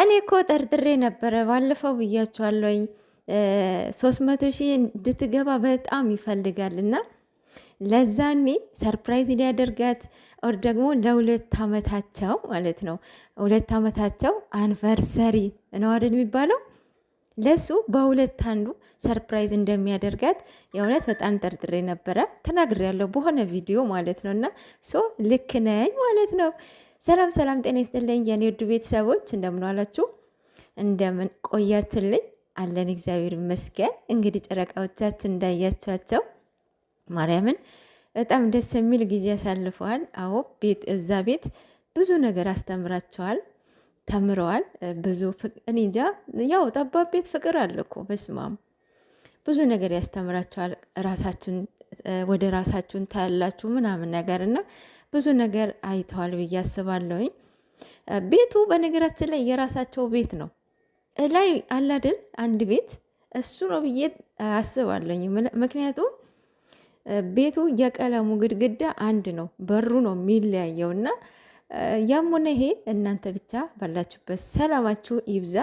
እኔ እኮ ጠርጥሬ ነበረ ባለፈው ብያቸዋለሁኝ። 300,000 እንድትገባ በጣም ይፈልጋልና ለዛኔ ሰርፕራይዝ ሊያደርጋት ኦር ደግሞ ለሁለት ዓመታቸው ማለት ነው። 2 ዓመታቸው አንቨርሰሪ ነው አይደል የሚባለው? ለሱ በሁለት አንዱ ሰርፕራይዝ እንደሚያደርጋት የእውነት በጣም ጠርጥሬ ነበረ። ተናግሬያለሁ በሆነ ቪዲዮ ማለት ነው። እና ልክ ነኝ ማለት ነው። ሰላም ሰላም፣ ጤና ይስጥልኝ የኔ ውድ ቤተሰቦች፣ እንደምን ዋላችሁ? እንደምን ቆያችሁልኝ? አለን እግዚአብሔር ይመስገን። እንግዲህ ጨረቃዎቻችን እንዳያቸዋቸው ማርያምን በጣም ደስ የሚል ጊዜ ያሳልፈዋል። አዎ እዛ ቤት ብዙ ነገር አስተምራቸዋል፣ ተምረዋል። ብዙ እኔ እንጃ፣ ያው ጠባብ ቤት ፍቅር አለ እኮ በስማም ብዙ ነገር ያስተምራቸዋል። ራሳችሁን ወደ ራሳችሁን ታያላችሁ ምናምን ነገር እና ብዙ ነገር አይተዋል ብዬ አስባለሁኝ። ቤቱ በነገራችን ላይ የራሳቸው ቤት ነው። ላይ አላድል አንድ ቤት እሱ ነው ብዬ አስባለሁኝ። ምክንያቱም ቤቱ የቀለሙ ግድግዳ አንድ ነው፣ በሩ ነው የሚለያየው። እና ያም ሆነ ይሄ እናንተ ብቻ ባላችሁበት ሰላማችሁ ይብዛ።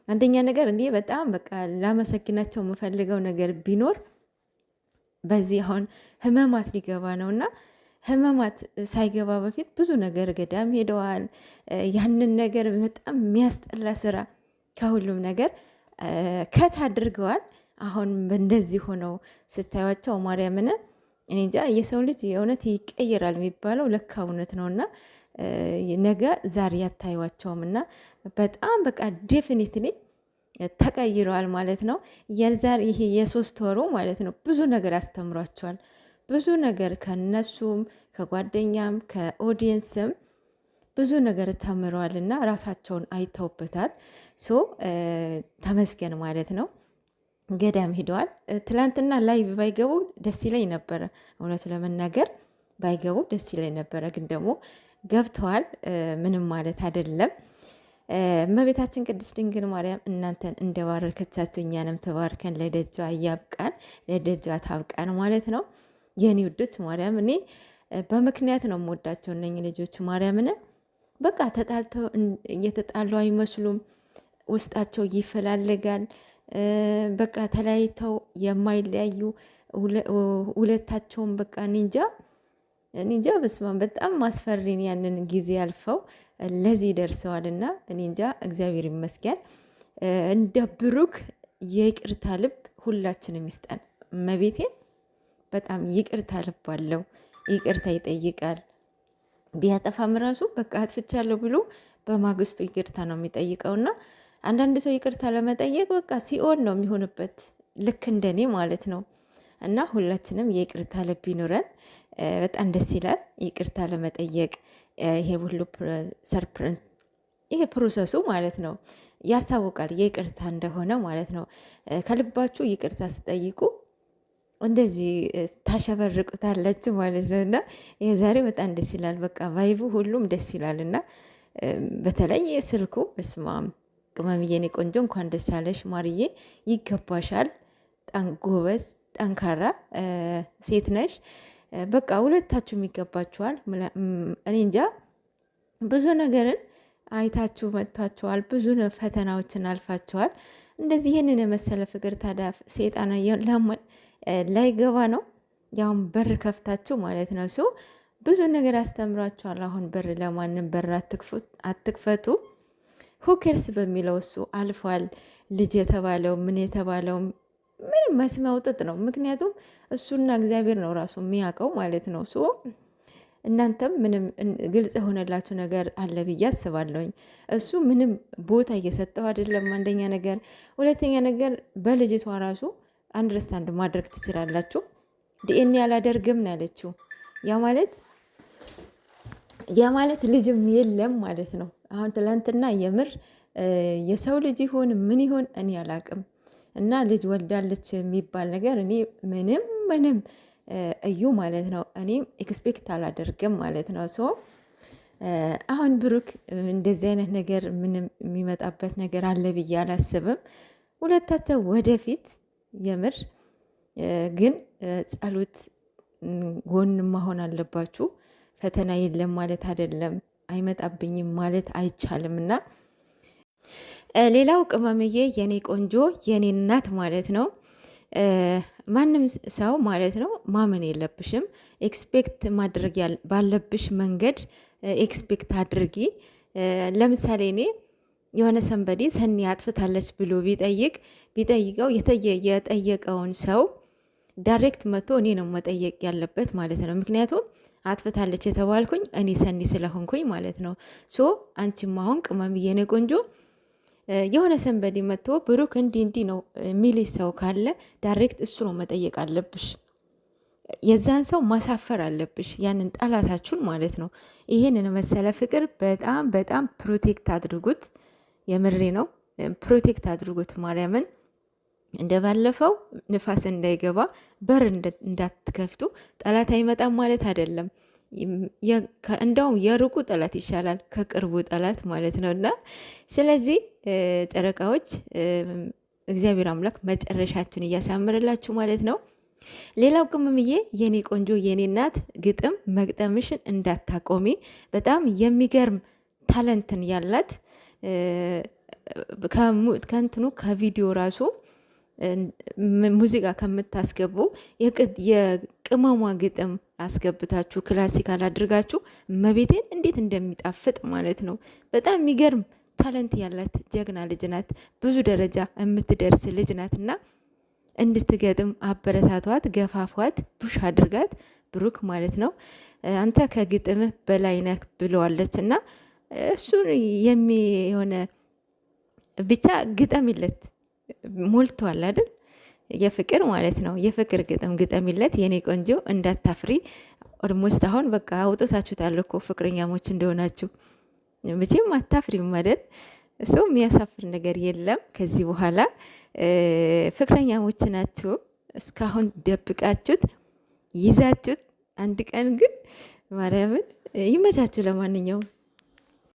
አንደኛ ነገር እንዲህ በጣም በቃ ላመሰግናቸው የምፈልገው ነገር ቢኖር በዚህ አሁን ህመማት ሊገባ ነው እና ህመማት ሳይገባ በፊት ብዙ ነገር ገዳም ሄደዋል። ያንን ነገር በጣም የሚያስጠላ ስራ ከሁሉም ነገር ከት አድርገዋል። አሁን እንደዚህ ሆነው ስታዩቸው ማርያምን እኔ እንጃ፣ የሰው ልጅ የእውነት ይቀየራል የሚባለው ለካ እውነት ነው። እና ነገ ዛሬ ያታዩቸውም እና በጣም በቃ ዴፊኒትሊ ተቀይረዋል ማለት ነው። የዛሬ ይሄ የ3 ወሩ ማለት ነው ብዙ ነገር አስተምሯቸዋል። ብዙ ነገር ከነሱም ከጓደኛም ከኦዲየንስም ብዙ ነገር ተምረዋል እና ራሳቸውን አይተውበታል። ተመስገን ማለት ነው። ገዳም ሂደዋል። ትላንትና ላይቭ ባይገቡ ደስ ይለኝ ነበረ፣ እውነቱ ለመናገር ባይገቡ ደስ ይለኝ ነበረ። ግን ደግሞ ገብተዋል፣ ምንም ማለት አይደለም። እመቤታችን ቅድስት ድንግል ማርያም እናንተን እንደባረከቻችሁ እኛንም ተባርከን ለደጇ እያብቃን፣ ለደጇ ታብቃን ማለት ነው። የኔ ውዶች ማርያም እኔ በምክንያት ነው የምወዳቸው እነኝ ልጆች። ማርያምን በቃ ተጣልተው እየተጣሉ አይመስሉም። ውስጣቸው ይፈላለጋል። በቃ ተለያይተው የማይለያዩ ሁለታቸውን በቃ ኒንጃ በስማም በጣም ማስፈሪን ያንን ጊዜ አልፈው ለዚህ ደርሰዋል። እና ኒንጃ እግዚአብሔር ይመስገን። እንደ ብሩክ የይቅርታ ልብ ሁላችንም ይስጠን። መቤቴን በጣም ይቅርታ ልብ አለው። ይቅርታ ይጠይቃል። ቢያጠፋም ራሱ በቃ አጥፍቻለሁ ብሎ በማግስቱ ይቅርታ ነው የሚጠይቀውና አንዳንድ ሰው ይቅርታ ለመጠየቅ በቃ ሲኦል ነው የሚሆንበት፣ ልክ እንደኔ ማለት ነው። እና ሁላችንም የይቅርታ ልብ ይኑረን። በጣም ደስ ይላል ይቅርታ ለመጠየቅ። ይሄ ሁሉ ይሄ ፕሮሰሱ ማለት ነው ያስታውቃል የይቅርታ እንደሆነ ማለት ነው። ከልባችሁ ይቅርታ ስጠይቁ እንደዚህ ታሸበርቁታለች ማለት ነው። እና ይሄ ዛሬ በጣም ደስ ይላል። በቃ ቫይቡ ሁሉም ደስ ይላል። እና በተለይ ስልኩ በስማም ቅመምዬ፣ የኔ ቆንጆ እንኳን ደስ ያለሽ ማርዬ፣ ይገባሻል። ጎበዝ ጠንካራ ሴት ነሽ። በቃ ሁለታችሁም ይገባችኋል። እኔ እንጃ ብዙ ነገርን አይታችሁ መጥታችኋል። ብዙ ፈተናዎችን አልፋችኋል። እንደዚህ ይህንን የመሰለ ፍቅር ታዲያ ሴጣን ላይገባ ነው። ያውን በር ከፍታችሁ ማለት ነው። ብዙ ነገር አስተምሯችኋል። አሁን በር ለማንም በር አትክፈቱ። ሁኬርስ በሚለው እሱ አልፏል። ልጅ የተባለው ምን የተባለው ምንም መስሚያው ጥጥ ነው። ምክንያቱም እሱና እግዚአብሔር ነው ራሱ የሚያውቀው ማለት ነው። እናንተም ምንም ግልጽ የሆነላችሁ ነገር አለ ብዬ አስባለሁኝ። እሱ ምንም ቦታ እየሰጠው አይደለም፣ አንደኛ ነገር። ሁለተኛ ነገር በልጅቷ ራሱ አንደርስታንድ ማድረግ ትችላላችሁ። ዲኤንኤ አላደርግም ነው ያለችው። ያ ማለት ልጅም የለም ማለት ነው። አሁን ትላንትና የምር የሰው ልጅ ይሆን ምን ይሆን እኔ አላቅም። እና ልጅ ወልዳለች የሚባል ነገር እኔ ምንም እዩ ማለት ነው እኔም ኤክስፔክት አላደርግም ማለት ነው። አሁን ብሩክ እንደዚህ አይነት ነገር ምንም የሚመጣበት ነገር አለ ብዬ አላስብም። ሁለታቸው ወደፊት የምር ግን ጸሎት ጎን መሆን አለባችሁ። ፈተና የለም ማለት አይደለም፣ አይመጣብኝም ማለት አይቻልም። እና ሌላው ቅመምዬ የኔ ቆንጆ የኔ እናት ማለት ነው። ማንም ሰው ማለት ነው ማመን የለብሽም። ኤክስፔክት ማድረግ ባለብሽ መንገድ ኤክስፔክት አድርጊ። ለምሳሌ እኔ የሆነ ሰንበዴ ሰኒ አጥፍታለች ብሎ ቢጠይቀው የጠየቀውን ሰው ዳይሬክት መጥቶ እኔ ነው መጠየቅ ያለበት ማለት ነው። ምክንያቱም አጥፍታለች የተባልኩኝ እኔ ሰኒ ስለሆንኩኝ ማለት ነው። ሶ አንቺም አሁን ቅመምዬ የኔ ቆንጆ የሆነ ሰንበዴ መጥቶ ብሩክ እንዲ ነው ሚልሽ ሰው ካለ ዳይሬክት እሱ ነው መጠየቅ አለብሽ። የዛን ሰው ማሳፈር አለብሽ፣ ያንን ጠላታችሁን ማለት ነው። ይሄንን መሰለ ፍቅር በጣም በጣም ፕሮቴክት አድርጉት። የምሬ ነው፣ ፕሮቴክት አድርጉት ማርያምን። እንደ ባለፈው ንፋስ እንዳይገባ በር እንዳትከፍቱ። ጠላት አይመጣም ማለት አይደለም። እንደውም የሩቁ ጠላት ይሻላል ከቅርቡ ጠላት ማለት ነው። እና ስለዚህ ጨረቃዎች እግዚአብሔር አምላክ መጨረሻችን እያሳምርላችሁ ማለት ነው። ሌላው ቅመምዬ የኔ ቆንጆ የኔ እናት ግጥም መግጠምሽን እንዳታቆሚ። በጣም የሚገርም ታለንትን ያላት ከእንትኑ ከቪዲዮ ራሱ ሙዚቃ ከምታስገቡ የቅመሟ ግጥም አስገብታችሁ ክላሲካል አድርጋችሁ መቤቴን እንዴት እንደሚጣፍጥ ማለት ነው። በጣም የሚገርም ታለንት ያላት ጀግና ልጅ ናት። ብዙ ደረጃ የምትደርስ ልጅ ናት እና እንድትገጥም አበረታቷት፣ ገፋፏት፣ ቡሽ አድርጋት። ብሩክ ማለት ነው አንተ ከግጥምህ በላይ ነህ ብለዋለች እና እሱን የሆነ ብቻ ግጠምለት ሞልቷል አይደል? የፍቅር ማለት ነው። የፍቅር ግጠምለት የኔ ቆንጆ እንዳታፍሪ። ኦልሞስት አሁን በቃ አውጥታችሁታል እኮ ፍቅረኛሞች እንደሆናችሁ መቼም አታፍሪም አይደል? እሱ የሚያሳፍር ነገር የለም። ከዚህ በኋላ ፍቅረኛሞች ናችሁ። እስካሁን ደብቃችሁት ይዛችሁት፣ አንድ ቀን ግን ማርያምን ይመቻችሁ። ለማንኛውም